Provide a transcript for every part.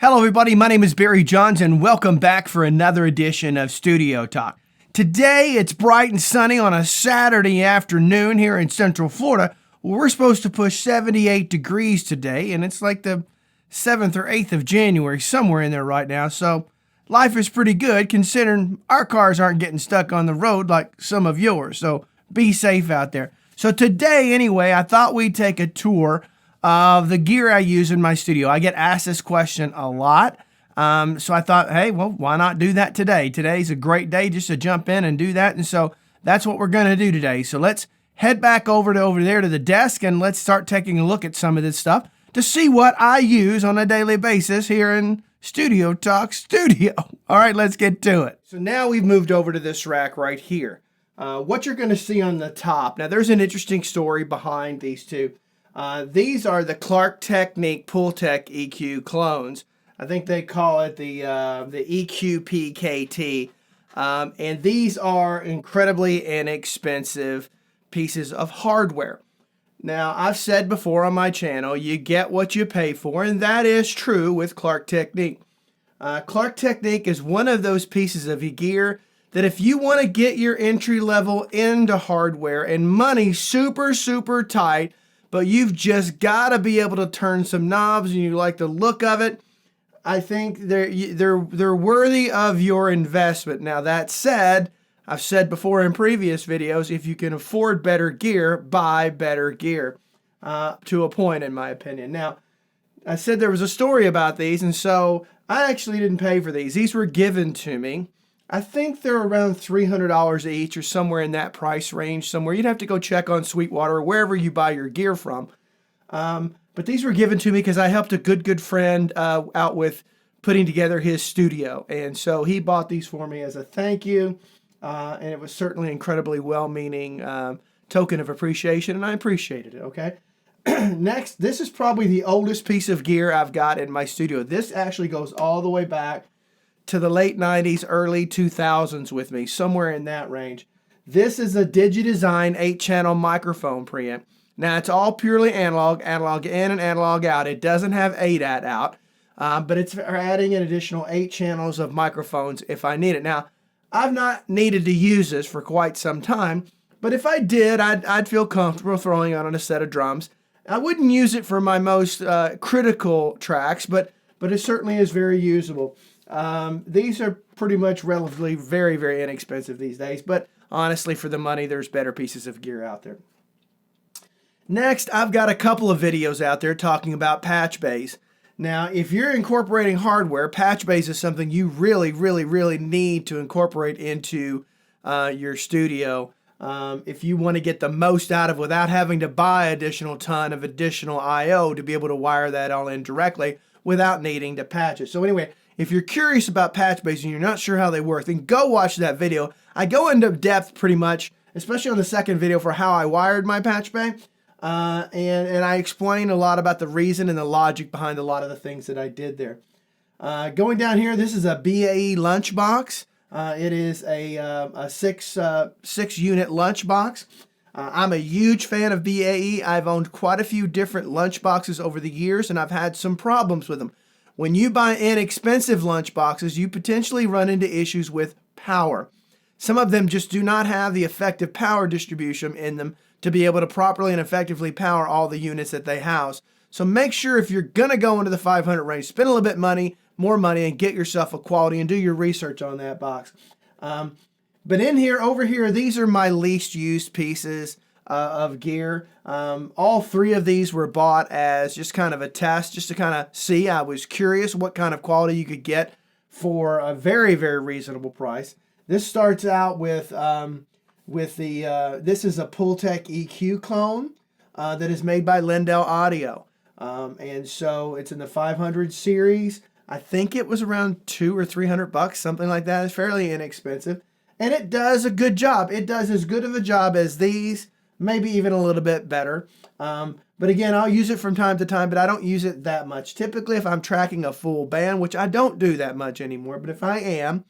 Hello everybody, my name is Barry Johns and welcome back for another edition of Studio Talk. Today it's bright and sunny on a Saturday afternoon here in Central Florida. We're supposed to push 78 degrees today and it's like the 7th or 8th of January, somewhere in there right now. So life is pretty good considering our cars aren't getting stuck on the road like some of yours. So be safe out there. So today anyway, I thought we'd take a tour of the gear I use in my studio. I get asked this question a lot. So I thought, hey, well, why not do that today? Today's a great day just to jump in and do that. And so that's what we're going to do today. So let's head back over there to the desk and let's start taking a look at some of this stuff to see what I use on a daily basis here in Studio Talk Studio. All right, let's get to it. So now we've moved over to this rack right here. What you're going to see on the top. Now there's an interesting story behind these two. These are the Clark Technique Pultec EQ clones. I think they call it the EQ-PKT. And these are incredibly inexpensive pieces of hardware. Now, I've said before on my channel, you get what you pay for, and that is true with Clark Technique. Clark Technique is one of those pieces of gear that if you want to get your entry level into hardware and money super, super tight, but you've just got to be able to turn some knobs and you like the look of it, I think they're worthy of your investment. Now that said, I've said before in previous videos, if you can afford better gear, buy better gear, to a point in my opinion. Now, I said there was a story about these, and so I actually didn't pay for these. These were given to me. I think they're around $300 each or somewhere in that price range somewhere. You'd have to go check on Sweetwater or wherever you buy your gear from. But these were given to me because I helped a good friend out with putting together his studio. And so he bought these for me as a thank you. And it was certainly incredibly well-meaning token of appreciation, and I appreciated it, okay? Next, this is probably the oldest piece of gear I've got in my studio. This actually goes all the way back to the late 90s, early 2000s with me, somewhere in that range. This is a Digidesign 8-channel microphone preamp. Now, it's all purely analog in and analog out. It doesn't have ADAT out, but it's adding an additional 8 channels of microphones if I need it. Now, I've not needed to use this for quite some time, but if I did, I'd feel comfortable throwing on a set of drums. I wouldn't use it for my most critical tracks, but it certainly is very usable. These are pretty much relatively very, very inexpensive these days, but honestly, for the money, there's better pieces of gear out there. Next, I've got a couple of videos out there talking about patch bays. Now, if you're incorporating hardware, patch bays is something you really, really, really need to incorporate into your studio if you want to get the most out of without having to buy additional ton of additional I/O to be able to wire that all in directly without needing to patch it. So anyway, if you're curious about patch bays and you're not sure how they work, then go watch that video. I go into depth pretty much, especially on the second video, for how I wired my patch bay. And I explain a lot about the reason and the logic behind a lot of the things that I did there. Going down here, this is a BAE lunchbox. It is a six unit lunchbox. I'm a huge fan of BAE. I've owned quite a few different lunchboxes over the years, and I've had some problems with them. When you buy inexpensive lunchboxes, you potentially run into issues with power. Some of them just do not have the effective power distribution in them to be able to properly and effectively power all the units that they house. So make sure if you're going to go into the 500 range, spend a little bit more money, and get yourself a quality and do your research on that box. But over here, these are my least used pieces of gear. All three of these were bought as just kind of a test, just to kind of see. I was curious what kind of quality you could get for a very, very reasonable price. This starts out with this is a Pultec EQ clone that is made by Lindell Audio. And so it's in the 500 series. I think it was around $200 or $300, something like that. It's fairly inexpensive. And it does a good job. It does as good of a job as these, maybe even a little bit better. But again, I'll use it from time to time, but I don't use it that much. Typically, if I'm tracking a full band, which I don't do that much anymore, but if I am,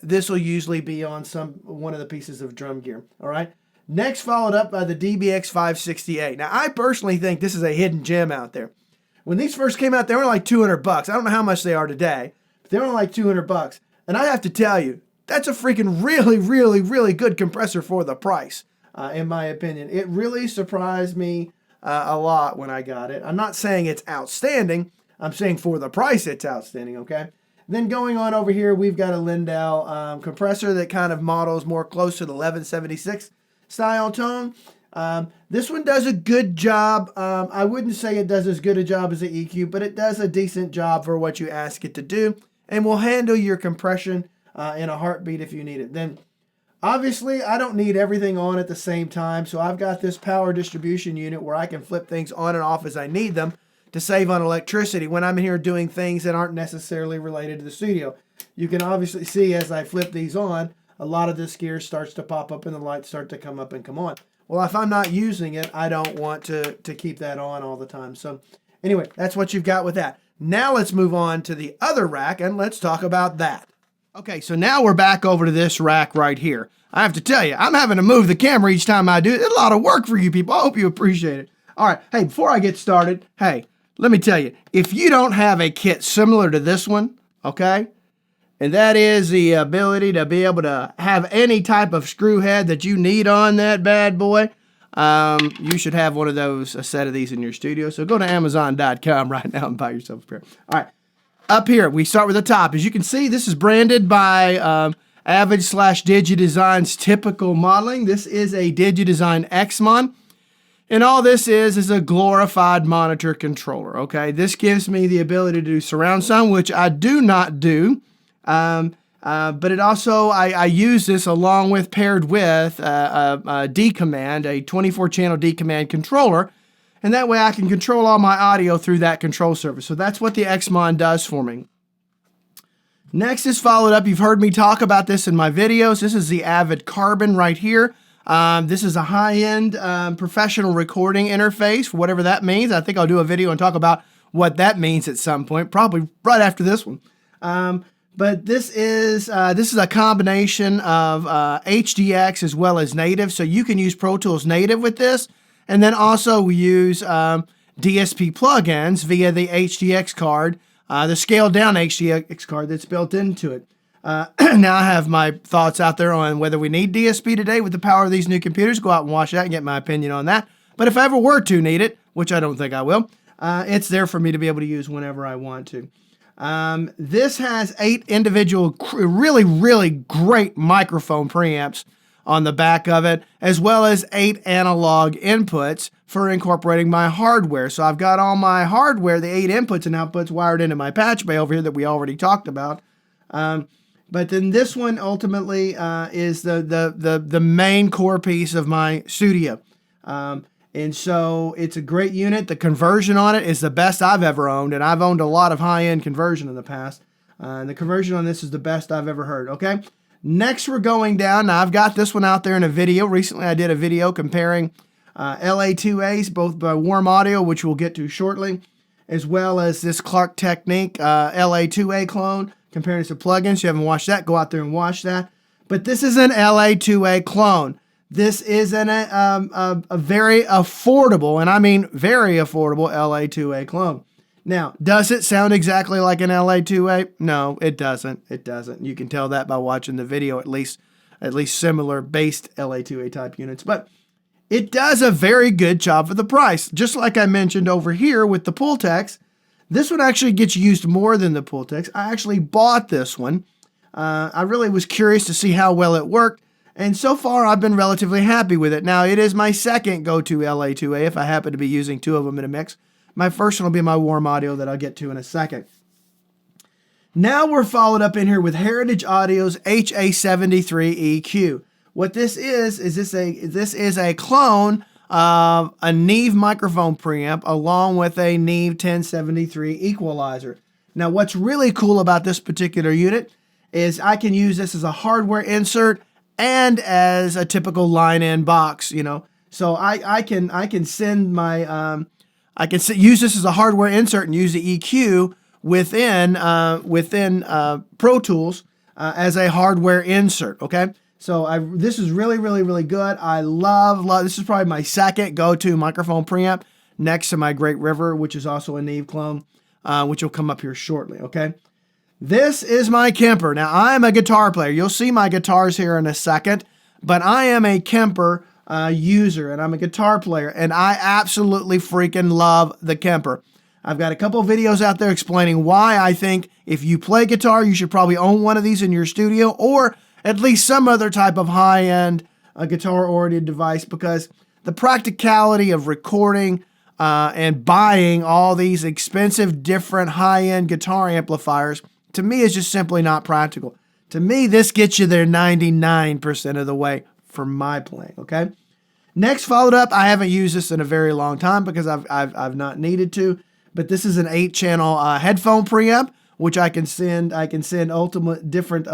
this will usually be on one of the pieces of drum gear. All right. Next, followed up by the DBX 568. Now, I personally think this is a hidden gem out there. When these first came out, they were like $200. I don't know how much they are today, but they were like $200. And I have to tell you, that's a freaking really, really, really good compressor for the price, in my opinion. It really surprised me a lot when I got it. I'm not saying it's outstanding. I'm saying for the price, it's outstanding, okay? Then going on over here, we've got a Lindell compressor that kind of models more close to the 1176 style tone. This one does a good job. I wouldn't say it does as good a job as the EQ, but it does a decent job for what you ask it to do, and will handle your compression in a heartbeat if you need it. Then, obviously, I don't need everything on at the same time, so I've got this power distribution unit where I can flip things on and off as I need them to save on electricity when I'm in here doing things that aren't necessarily related to the studio. You can obviously see as I flip these on, a lot of this gear starts to pop up and the lights start to come up and come on. Well, if I'm not using it, I don't want to keep that on all the time. So anyway, that's what you've got with that. Now let's move on to the other rack and let's talk about that. Okay, so now we're back over to this rack right here. I have to tell you, I'm having to move the camera each time I do it. It's a lot of work for you people. I hope you appreciate it. All right, hey, before I get started, hey, let me tell you, if you don't have a kit similar to this one, okay, and that is the ability to be able to have any type of screw head that you need on that bad boy, you should have one of those, a set of these in your studio. So go to Amazon.com right now and buy yourself a pair. All right, up here, we start with the top. As you can see, this is branded by Avid/DigiDesign's Typical Modeling. This is a DigiDesign Xmon. And all this is a glorified monitor controller, okay? This gives me the ability to do surround sound, which I do not do. But it also, I use this along with, paired with a D-Command, a 24-channel D-Command controller. And that way I can control all my audio through that control surface. So that's what the Xmon does for me. Next is followed up. You've heard me talk about this in my videos. This is the Avid Carbon right here. This is a high-end professional recording interface, whatever that means. I think I'll do a video and talk about what that means at some point, probably right after this one. But this is a combination of HDX as well as native, so you can use Pro Tools native with this, and then also we use DSP plugins via the HDX card, the scaled-down HDX card that's built into it. Now I have my thoughts out there on whether we need DSP today with the power of these new computers. Go out and watch that and get my opinion on that. But if I ever were to need it, which I don't think I will, it's there for me to be able to use whenever I want to. This has 8 individual, really, really great microphone preamps on the back of it, as well as 8 analog inputs for incorporating my hardware. So I've got all my hardware, the 8 inputs and outputs wired into my patch bay over here that we already talked about. But then this one ultimately is the main core piece of my studio. And so it's a great unit. The conversion on it is the best I've ever owned, and I've owned a lot of high-end conversion in the past. And the conversion on this is the best I've ever heard, okay? Next, we're going down. Now, I've got this one out there in a video. Recently, I did a video comparing LA2As, both by Warm Audio, which we'll get to shortly, as well as this Clark Technique LA2A clone, comparing it to plugins. If you haven't watched that, go out there and watch that. But this is an LA2A clone. This is a very affordable, and I mean very affordable, LA2A clone. Now, does it sound exactly like an LA2A? No, it doesn't. It doesn't. You can tell that by watching the video, at least similar based LA2A type units. But it does a very good job for the price. Just like I mentioned over here with the Pultex, this one actually gets used more than the Pultex. I actually bought this one. I really was curious to see how well it worked. And so far, I've been relatively happy with it. Now, it is my second go-to LA2A if I happen to be using 2 of them in a mix. My first one will be my Warm Audio that I'll get to in a second. Now we're followed up in here with Heritage Audio's HA73 EQ. What this is this is a clone of a Neve microphone preamp along with a Neve 1073 equalizer. Now, what's really cool about this particular unit is I can use this as a hardware insert and as a typical line-in box, you know. So I can send my use this as a hardware insert and use the EQ within Pro Tools as a hardware insert. Okay, so this is really, really, really good. I love this is probably my second go-to microphone preamp. next to my Great River, which is also a Neve clone, which will come up here shortly, okay? This is my Kemper. Now, I am a guitar player. You'll see my guitars here in a second, but I am a Kemper user, and I'm a guitar player, and I absolutely freaking love the Kemper. I've got a couple videos out there explaining why I think if you play guitar, you should probably own one of these in your studio, or at least some other type of high-end guitar-oriented device, because the practicality of recording and buying all these expensive, different high-end guitar amplifiers, to me, is just simply not practical. To me, this gets you there 99% of the way for my playing, okay? Next, followed up, I haven't used this in a very long time because I've not needed to, but this is an 8-channel headphone preamp, which I can send ultimate different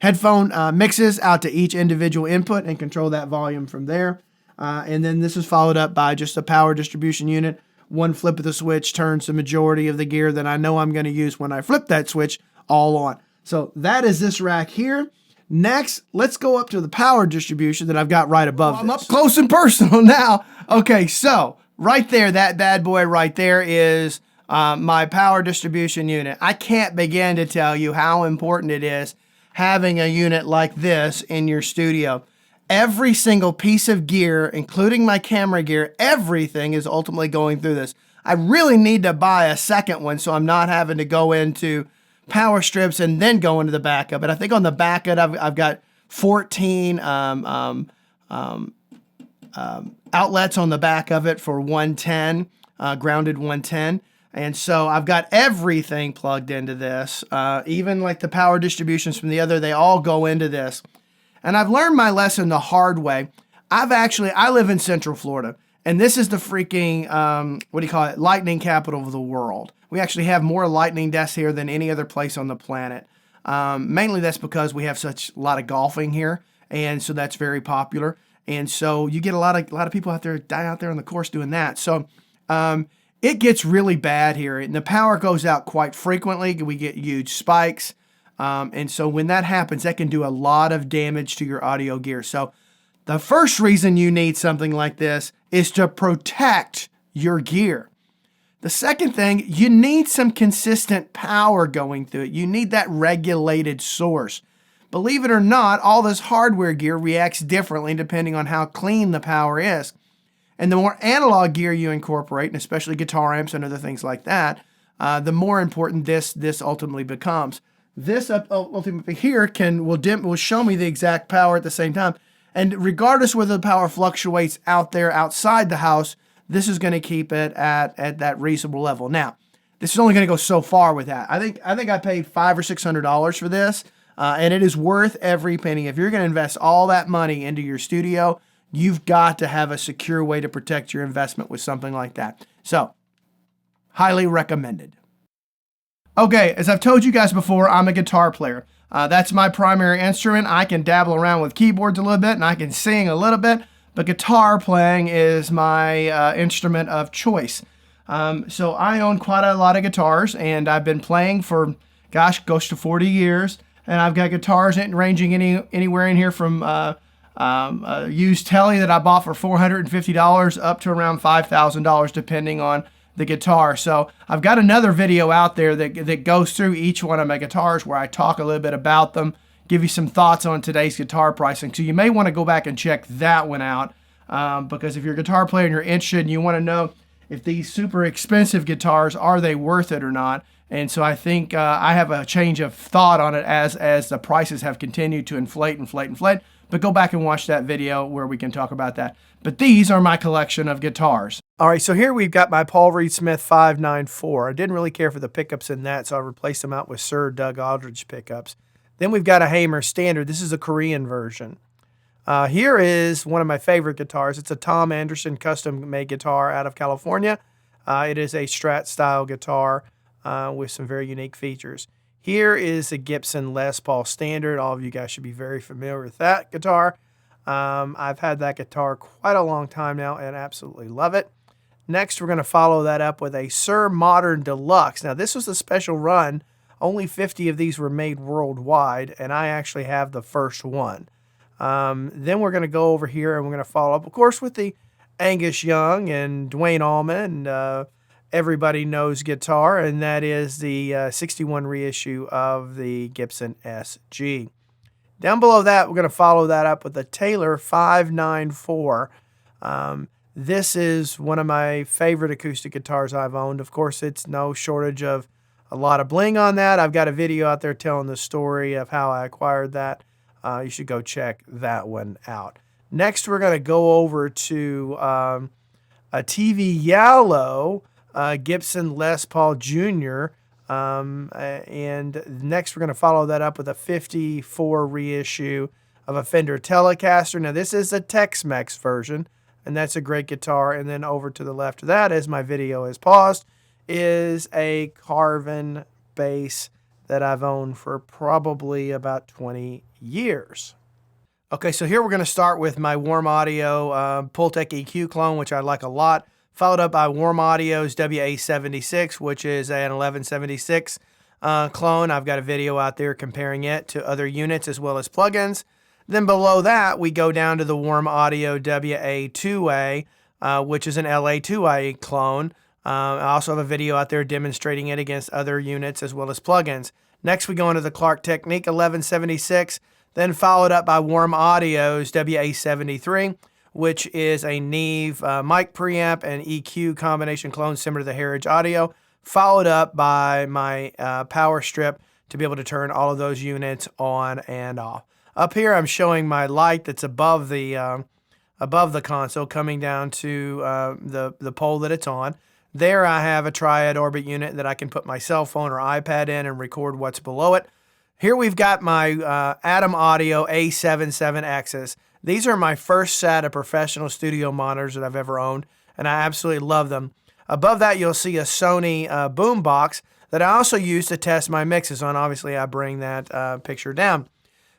headphone mixes out to each individual input and control that volume from there. And then this is followed up by just a power distribution unit. One flip of the switch turns the majority of the gear that I know I'm going to use when I flip that switch all on. So that is this rack here. Next, let's go up to the power distribution that I've got right above this. I'm up close and personal now. Okay, so right there, that bad boy right there is my power distribution unit. I can't begin to tell you how important it is having a unit like this in your studio. Every single piece of gear, including my camera gear, everything is ultimately going through this. I really need to buy a second one so I'm not having to go into power strips and then go into the back of it. I think on the back of it, I've got 14 outlets on the back of it for 110, grounded 110. And so I've got everything plugged into this. Even like the power distributions from the other, they all go into this. And I've learned my lesson the hard way. I live in Central Florida, and this is the freaking, lightning capital of the world. We actually have more lightning desks here than any other place on the planet. Mainly that's because we have such a lot of golfing here, and so that's very popular. And so you get a lot of people out there on the course doing that. So it gets really bad here, and the power goes out quite frequently. We get huge spikes. And so when that happens, that can do a lot of damage to your audio gear. So the first reason you need something like this is to protect your gear. The second thing, you need some consistent power going through it. You need that regulated source. Believe it or not, all this hardware gear reacts differently depending on how clean the power is. And the more analog gear you incorporate, and especially guitar amps and other things like that, the more important this ultimately becomes. This ultimately here will show me the exact power at the same time. And regardless whether the power fluctuates out there outside the house, this is going to keep it at that reasonable level. Now, this is only going to go so far with that. I think I paid $500 or $600 for this, and it is worth every penny. If you're going to invest all that money into your studio, you've got to have a secure way to protect your investment with something like that. So, highly recommended. Okay, as I've told you guys before, I'm a guitar player. That's my primary instrument. I can dabble around with keyboards a little bit, and I can sing a little bit, but guitar playing is my instrument of choice. So I own quite a lot of guitars, and I've been playing for, close to 40 years, and I've got guitars ranging anywhere in here from a used Telly that I bought for $450 up to around $5,000, depending on the guitar. So I've got another video out there that goes through each one of my guitars where I talk a little bit about them, give you some thoughts on today's guitar pricing. So you may want to go back and check that one out because if you're a guitar player and you're interested and you want to know if these super expensive guitars, are they worth it or not? And so I think I have a change of thought on it as the prices have continued to inflate. But go back and watch that video where we can talk about that. But these are my collection of guitars. All right, so here we've got my Paul Reed Smith 594. I didn't really care for the pickups in that, so I replaced them out with Sir Doug Aldridge pickups. Then we've got a Hamer Standard. This is a Korean version. Here is one of my favorite guitars. It's a Tom Anderson custom-made guitar out of California. It is a Strat-style guitar with some very unique features. Here is a Gibson Les Paul Standard. All of you guys should be very familiar with that guitar. I've had that guitar quite a long time now and absolutely love it. Next, we're going to follow that up with a Sir Modern Deluxe. Now, this was a special run. Only 50 of these were made worldwide, and I actually have the first one. Then we're going to go over here and we're going to follow up, of course, with the Angus Young and Dwayne Allman, everybody knows guitar, and that is the 61 reissue of the Gibson SG. Down below that, we're going to follow that up with the Taylor 594. This is one of my favorite acoustic guitars I've owned. Of course, it's no shortage of a lot of bling on that. I've got a video out there telling the story of how I acquired that. You should go check that one out. Next, we're going to go over to a TV Yellow Gibson Les Paul Jr. And next, we're going to follow that up with a 54 reissue of a Fender Telecaster. Now, this is the Tex-Mex version, and that's a great guitar. And then over to the left of that, as my video is paused, is a Carvin bass that I've owned for probably about 20 years. Okay, so here we're going to start with my Warm Audio Pultec EQ clone, which I like a lot, followed up by Warm Audio's WA76, which is an 1176 clone. I've got a video out there comparing it to other units as well as plugins. Then below that, we go down to the Warm Audio WA2A, which is an LA2A clone. I also have a video out there demonstrating it against other units as well as plugins. Next, we go into the Clark Technique 1176, then followed up by Warm Audio's WA73, which is a Neve mic preamp and EQ combination clone similar to the Heritage Audio, followed up by my power strip to be able to turn all of those units on and off. Up here, I'm showing my light that's above the console coming down to the pole that it's on. There I have a triad orbit unit that I can put my cell phone or iPad in and record what's below it. Here we've got my Atom Audio A77Xs. These are my first set of professional studio monitors that I've ever owned, and I absolutely love them. Above that, you'll see a Sony boom box that I also use to test my mixes on. Obviously, I bring that picture down.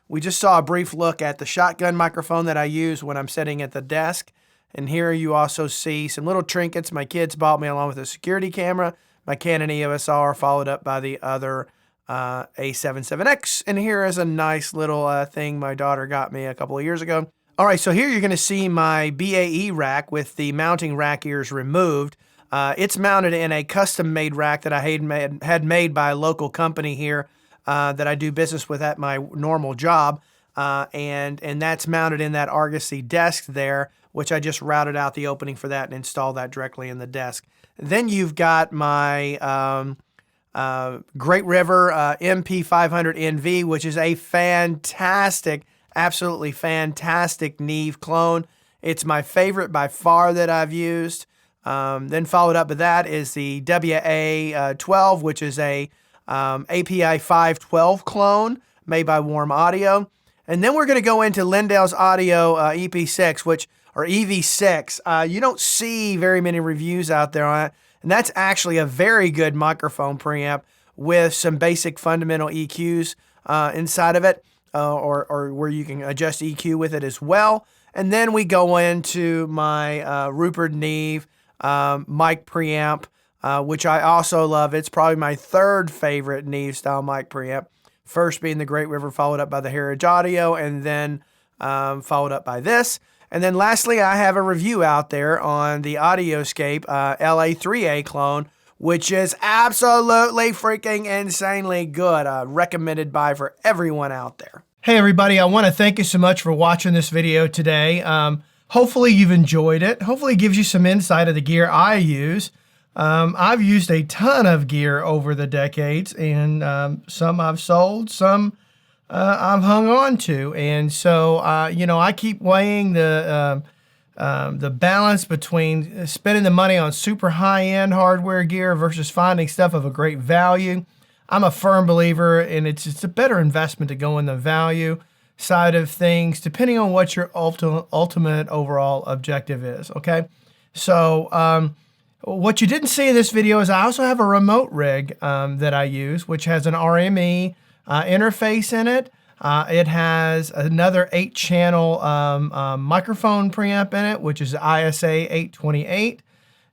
We just saw a brief look at the shotgun microphone that I use when I'm sitting at the desk. And here you also see some little trinkets my kids bought me along with a security camera, my Canon EOS R, followed up by the other A77X. And here is a nice little thing my daughter got me a couple of years ago. All right, so here you're going to see my BAE rack with the mounting rack ears removed. It's mounted in a custom-made rack that I had made by a local company here that I do business with at my normal job. And that's mounted in that Argosy desk there, which I just routed out the opening for that and installed that directly in the desk. Then you've got my Great River MP500 NV, which is a fantastic, absolutely fantastic Neve clone. It's my favorite by far that I've used. Then followed up with that is the WA12, which is a API 512 clone made by Warm Audio. And then we're going to go into Lindell's Audio EP6, or EV6. You don't see very many reviews out there on it. And that's actually a very good microphone preamp with some basic fundamental EQs inside of it, or where you can adjust EQ with it as well. And then we go into my Rupert Neve mic preamp, which I also love. It's probably my third favorite Neve style mic preamp. First being the Great River, followed up by the Heritage Audio, and then followed up by this. And then lastly, I have a review out there on the Audioscape LA3A clone, which is absolutely freaking insanely good. Recommended buy for everyone out there. Hey everybody, I want to thank you so much for watching this video today. Hopefully you've enjoyed it. Hopefully it gives you some insight of the gear I use. I've used a ton of gear over the decades, and some I've sold, some I've hung on to. And so, you know, I keep weighing the balance between spending the money on super high-end hardware gear versus finding stuff of a great value. I'm a firm believer, and it's a better investment to go in the value side of things, depending on what your ultimate overall objective is, okay? So, what you didn't see in this video is I also have a remote rig that I use, which has an RME interface in it. It has another 8-channel microphone preamp in it, which is ISA 828,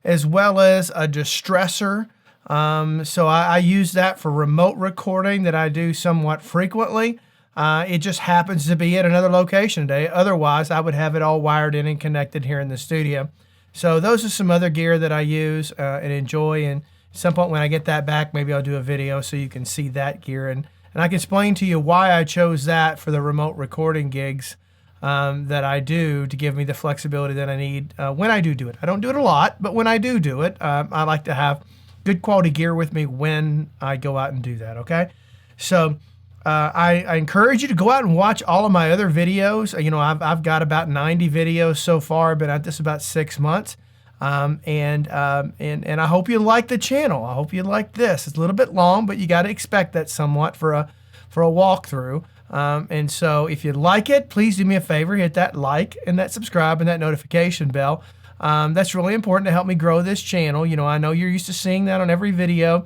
as well as a distressor. So I use that for remote recording that I do somewhat frequently. It just happens to be at another location today. Otherwise, I would have it all wired in and connected here in the studio. So those are some other gear that I use and enjoy. And at some point when I get that back, maybe I'll do a video so you can see that gear. And I can explain to you why I chose that for the remote recording gigs that I do, to give me the flexibility that I need when I do it. I don't do it a lot, but when I do it, I like to have good quality gear with me when I go out and do that, okay? So I encourage you to go out and watch all of my other videos. You know, I've got about 90 videos so far. Been at this about 6 months. And I hope you like the channel. I hope you like this. It's a little bit long, but you got to expect that somewhat for a walkthrough. And so if you like it, please do me a favor, hit that like and that subscribe and that notification bell. That's really important to help me grow this channel. You know, I know you're used to seeing that on every video,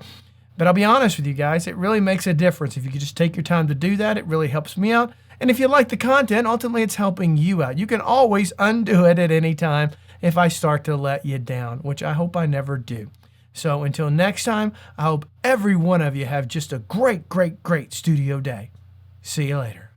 but I'll be honest with you guys, it really makes a difference. If you could just take your time to do that, it really helps me out. And if you like the content, ultimately it's helping you out. You can always undo it at any time if I start to let you down, which I hope I never do. So until next time, I hope every one of you have just a great, great, great studio day. See you later.